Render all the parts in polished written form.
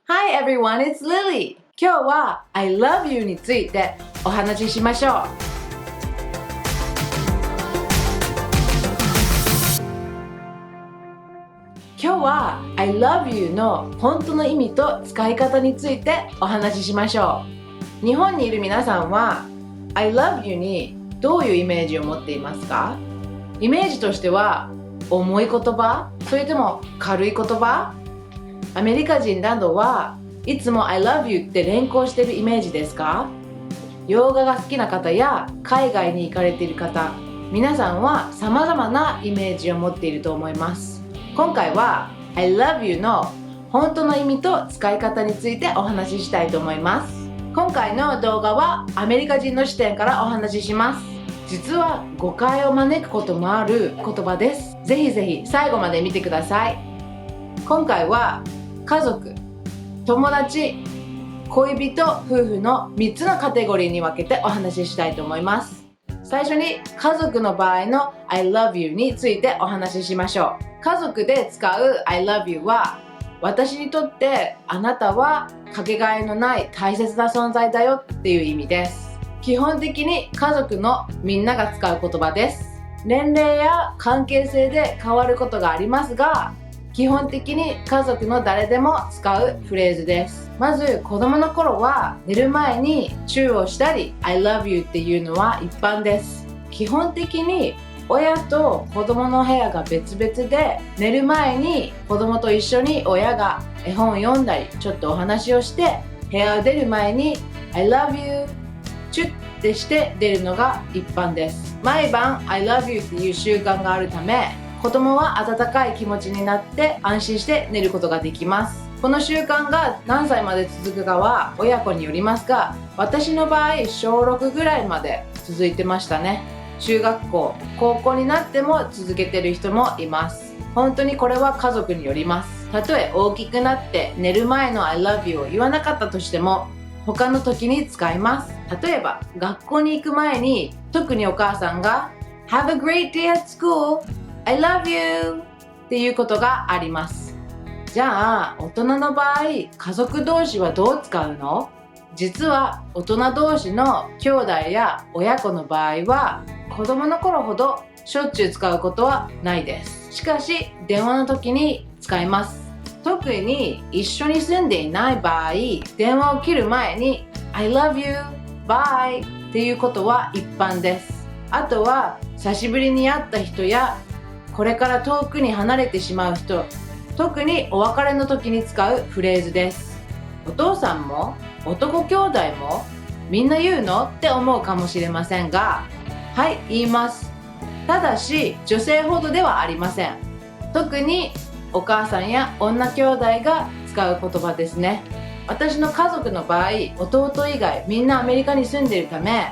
Hi everyone, it's Lily. 今日は I love you についてお話ししましょう。今日は I love you の本当の意味と使い方についてお話ししましょう。日本にいる皆さんは I love you にどういうイメージを持っていますか？イメージとしては重い言葉？それとも軽い言葉？アメリカ人などはいつも I love you って連呼しているイメージですか？洋画が好きな方や海外に行かれている方、皆さんは様々なイメージを持っていると思います。今回は I love you の本当の意味と使い方についてお話ししたいと思います。今回の動画はアメリカ人の視点からお話しします。実は誤解を招くこともある言葉です。ぜひぜひ最後まで見てください。今回は家族、友達、恋人、夫婦の3つのカテゴリーに分けてお話ししたいと思います。最初に家族の場合の I love you についてお話ししましょう。家族で使う I love you は私にとってあなたはかけがえのない大切な存在だよっていう意味です。基本的に家族のみんなが使う言葉です。年齢や関係性で変わることがありますが、基本的に家族の誰でも使うフレーズです。まず子供の頃は寝る前にチューをしたり I love you っていうのは一般です。基本的に親と子供の部屋が別々で、寝る前に子供と一緒に親が絵本を読んだりちょっとお話をして部屋を出る前に I love you チュッてして出るのが一般です。毎晩 I love you っていう習慣があるため、子供は温かい気持ちになって安心して寝ることができます。この習慣が何歳まで続くかは親子によりますが、私の場合小6ぐらいまで続いてましたね。中学校、高校になっても続けてる人もいます。本当にこれは家族によります。たとえ大きくなって寝る前の I love you を言わなかったとしても、他の時に使います。例えば学校に行く前に、特にお母さんが Have a great day at school!I love you! っていうことがあります。じゃあ大人の場合、家族同士はどう使うの？実は大人同士の兄弟や親子の場合は子供の頃ほどしょっちゅう使うことはないです。しかし電話の時に使います。特に一緒に住んでいない場合、電話を切る前に I love you! Bye! っていうことは一般です。あとは久しぶりに会った人やこれから遠くに離れてしまう人、特にお別れの時に使うフレーズです。お父さんも男兄弟もみんな言うのって思うかもしれませんが、はい、言います。ただし女性ほどではありません。特にお母さんや女兄弟が使う言葉ですね。私の家族の場合、弟以外みんなアメリカに住んでいるため、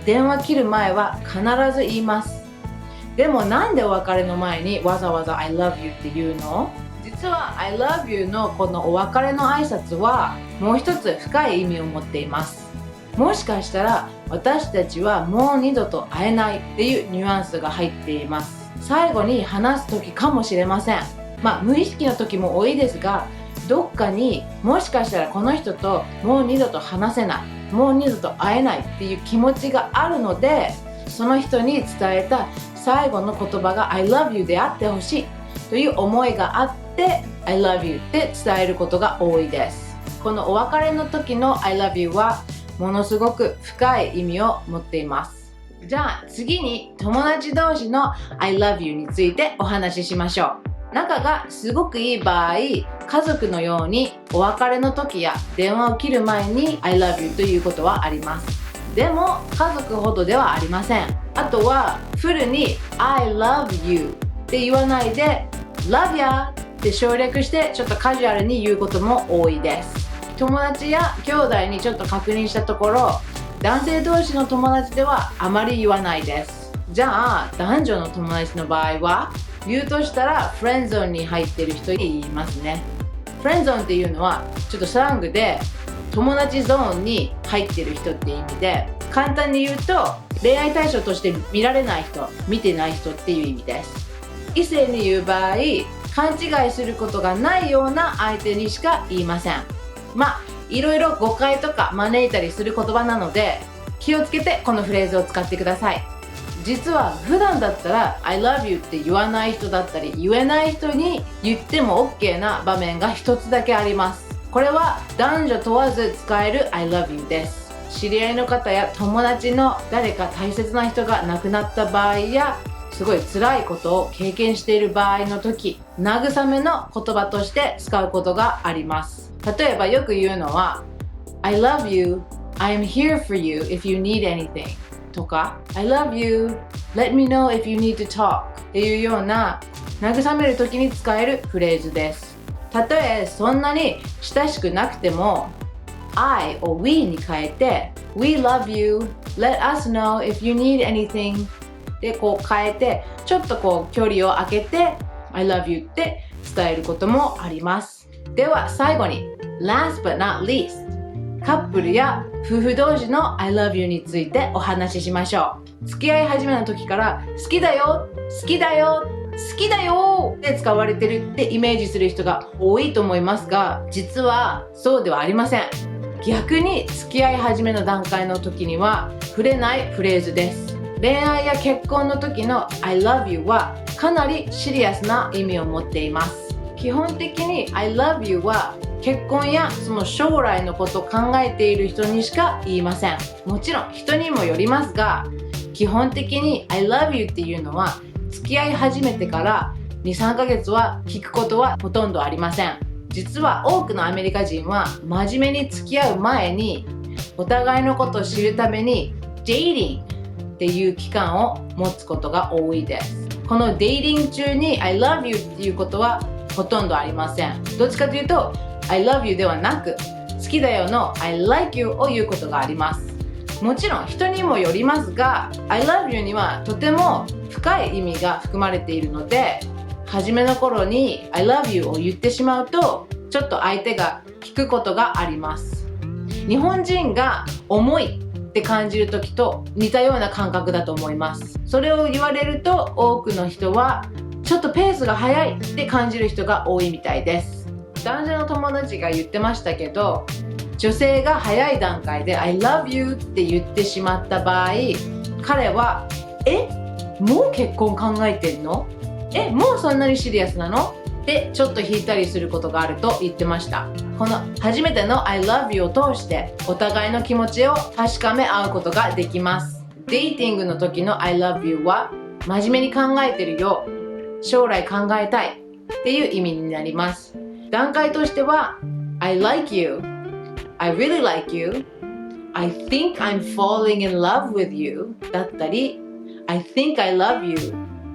電話切る前は必ず言います。でもなんでお別れの前にわざわざ I love you って言うの？実は I love you のこのお別れの挨拶はもう一つ深い意味を持っています。もしかしたら私たちはもう二度と会えないっていうニュアンスが入っています。最後に話す時かもしれません。無意識の時も多いですが、どっかにもしかしたらこの人ともう二度と話せない、もう二度と会えないっていう気持ちがあるので、その人に伝えた最後の言葉が I love you であってほしいという思いがあって I love you って伝えることが多いです。このお別れの時の I love you はものすごく深い意味を持っています。じゃあ次に友達同士の I love you についてお話ししましょう。仲がすごくいい場合、家族のようにお別れの時や電話を切る前に I love you ということはあります。でも家族ほどではありません。あとはフルに I love you って言わないで Love ya って省略してちょっとカジュアルに言うことも多いです。友達や兄弟にちょっと確認したところ、男性同士の友達ではあまり言わないです。じゃあ男女の友達の場合は言うとしたらフレンドゾーンに入ってる人に言いますね。フレンドゾーンっていうのはちょっとスラングで友達ゾーンに入ってる人っていう意味で、簡単に言うと恋愛対象として見られない人、見てない人っていう意味です。異性に言う場合、勘違いすることがないような相手にしか言いません。いろいろ誤解とか招いたりする言葉なので、気をつけてこのフレーズを使ってください。実は普段だったら I love you って言わない人だったり言えない人に言っても OK な場面が一つだけあります。これは男女問わず使える I love you です。知り合いの方や友達の誰か大切な人が亡くなった場合やすごい辛いことを経験している場合の時、慰めの言葉として使うことがあります。例えばよく言うのは I love you, I'm here for you if you need anything とか I love you, let me know if you need to talk っていうような慰める時に使えるフレーズです。たとえそんなに親しくなくても I を we に変えて We love you, let us know if you need anything でこう変えてちょっとこう距離を空けて I love you って伝えることもあります。では最後に Last but not least、 カップルや夫婦同士の I love you についてお話ししましょう。付き合い始めの時から好きだよ好きだよ好きだよって使われてるってイメージする人が多いと思いますが、実はそうではありません。逆に付き合い始めの段階の時には触れないフレーズです。恋愛や結婚の時の I love you はかなりシリアスな意味を持っています。基本的に I love you は結婚やその将来のことを考えている人にしか言いません。もちろん人にもよりますが、基本的に I love you っていうのは付き合い始めてから 2,3 ヶ月は聞くことはほとんどありません。実は多くのアメリカ人は真面目に付き合う前にお互いのことを知るために Dating っていう期間を持つことが多いです。この Dating 中に I love you っていうことはほとんどありません。どっちかというと I love you ではなく好きだよの I like you を言うことがあります。もちろん人にもよりますが I love you にはとても深い意味が含まれているので、初めの頃に I love you を言ってしまうとちょっと相手が引くことがあります。日本人が重いって感じる時と似たような感覚だと思います。それを言われると多くの人はちょっとペースが速いって感じる人が多いみたいです。男性の友達が言ってましたけど、女性が早い段階で I love you って言ってしまった場合、彼はもう結婚考えてんの？もうそんなにシリアスなの？ってちょっと引いたりすることがあると言ってました。この初めての I love you を通してお互いの気持ちを確かめ合うことができます。デイティングの時の I love you は真面目に考えてるよ、将来考えたいっていう意味になります。段階としては I like you, I really like you, I think I'm falling in love with you だったり I think I love you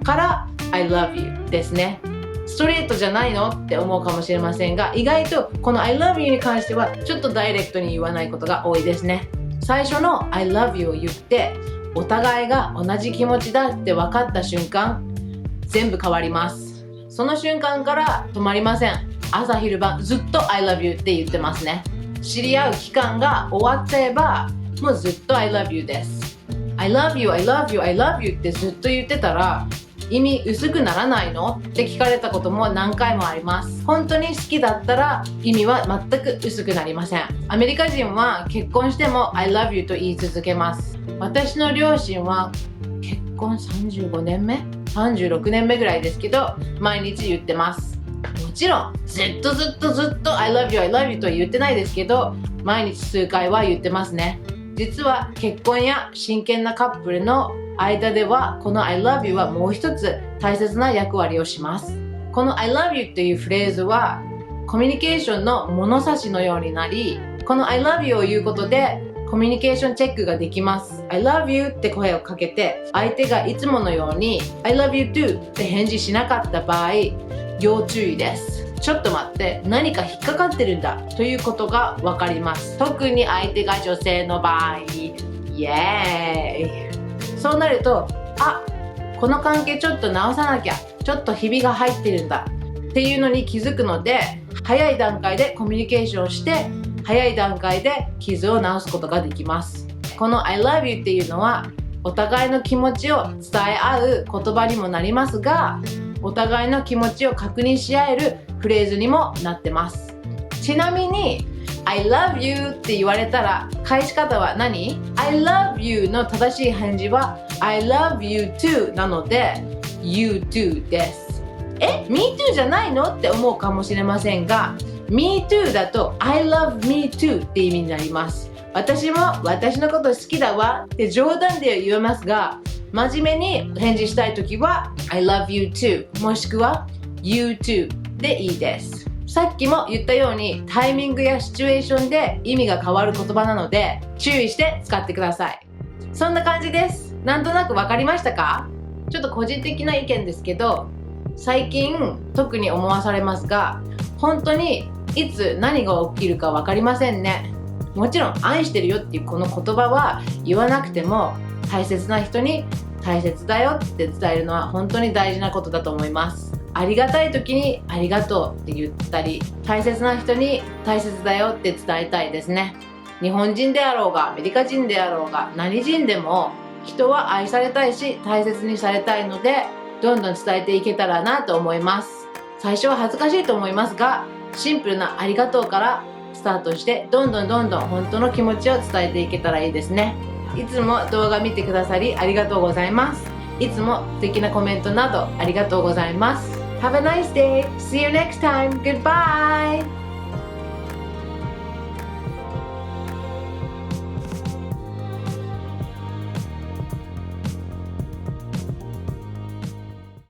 から I love you ですね。ストレートじゃないのって思うかもしれませんが、意外とこの I love you に関してはちょっとダイレクトに言わないことが多いですね。最初の I love you を言ってお互いが同じ気持ちだって分かった瞬間、全部変わります。その瞬間から止まりません。朝昼晩ずっと I love you って言ってますね。知り合う期間が終わっちゃえばもうずっと I love you です。 I love you, I love you, I love you ってずっと言ってたら意味薄くならないのって聞かれたことも何回もあります。本当に好きだったら意味は全く薄くなりません。アメリカ人は結婚しても I love you と言い続けます。私の両親は結婚35年目36年目ぐらいですけど毎日言ってます。もちろんずっと I love you, I love you とは言ってないですけど毎日数回は言ってますね。実は結婚や真剣なカップルの間ではこの I love you はもう一つ大切な役割をします。この I love you というフレーズはコミュニケーションの物差しのようになり、この I love you を言うことでコミュニケーションチェックができます。 I love you って声をかけて相手がいつものように I love you too って返事しなかった場合、要注意です。ちょっと待って、何か引っかかってるんだということがわかります。特に相手が女性の場合、イエーイ。そうなると、この関係ちょっと直さなきゃ、ちょっとひびが入ってるんだっていうのに気づくので、早い段階でコミュニケーションして早い段階で傷を治すことができます。この I love you っていうのはお互いの気持ちを伝え合う言葉にもなりますが、お互いの気持ちを確認し合えるフレーズにもなってます。ちなみに I I love you って言われたら返し方は何？ I love you の正しい返事は I love you too なので You too です。Me too じゃないのって思うかもしれませんが Me too だと I love me too って意味になります。私も私のこと好きだわって冗談で言えますが、真面目に返事したいときは I love you too もしくは You too でいいです。さっきも言ったようにタイミングやシチュエーションで意味が変わる言葉なので注意して使ってください。そんな感じです。なんとなくわかりましたか？ちょっと個人的な意見ですけど、最近特に思わされますが、本当にいつ何が起きるかわかりませんね。もちろん愛してるよっていうこの言葉は言わなくても大切な人に大切だよって伝えるのは本当に大事なことだと思います。ありがたい時にありがとうって言ったり、大切な人に大切だよって伝えたいですね。日本人であろうがアメリカ人であろうが何人でも人は愛されたいし大切にされたいのでどんどん伝えていけたらなと思います。最初は恥ずかしいと思いますが、シンプルなありがとうからスタートしてどんどん本当の気持ちを伝えていけたらいいですね。いつも動画見てくださりありがとうございます。いつも素敵なコメントなどありがとうございます。Have a nice day. See you next time. Goodbye.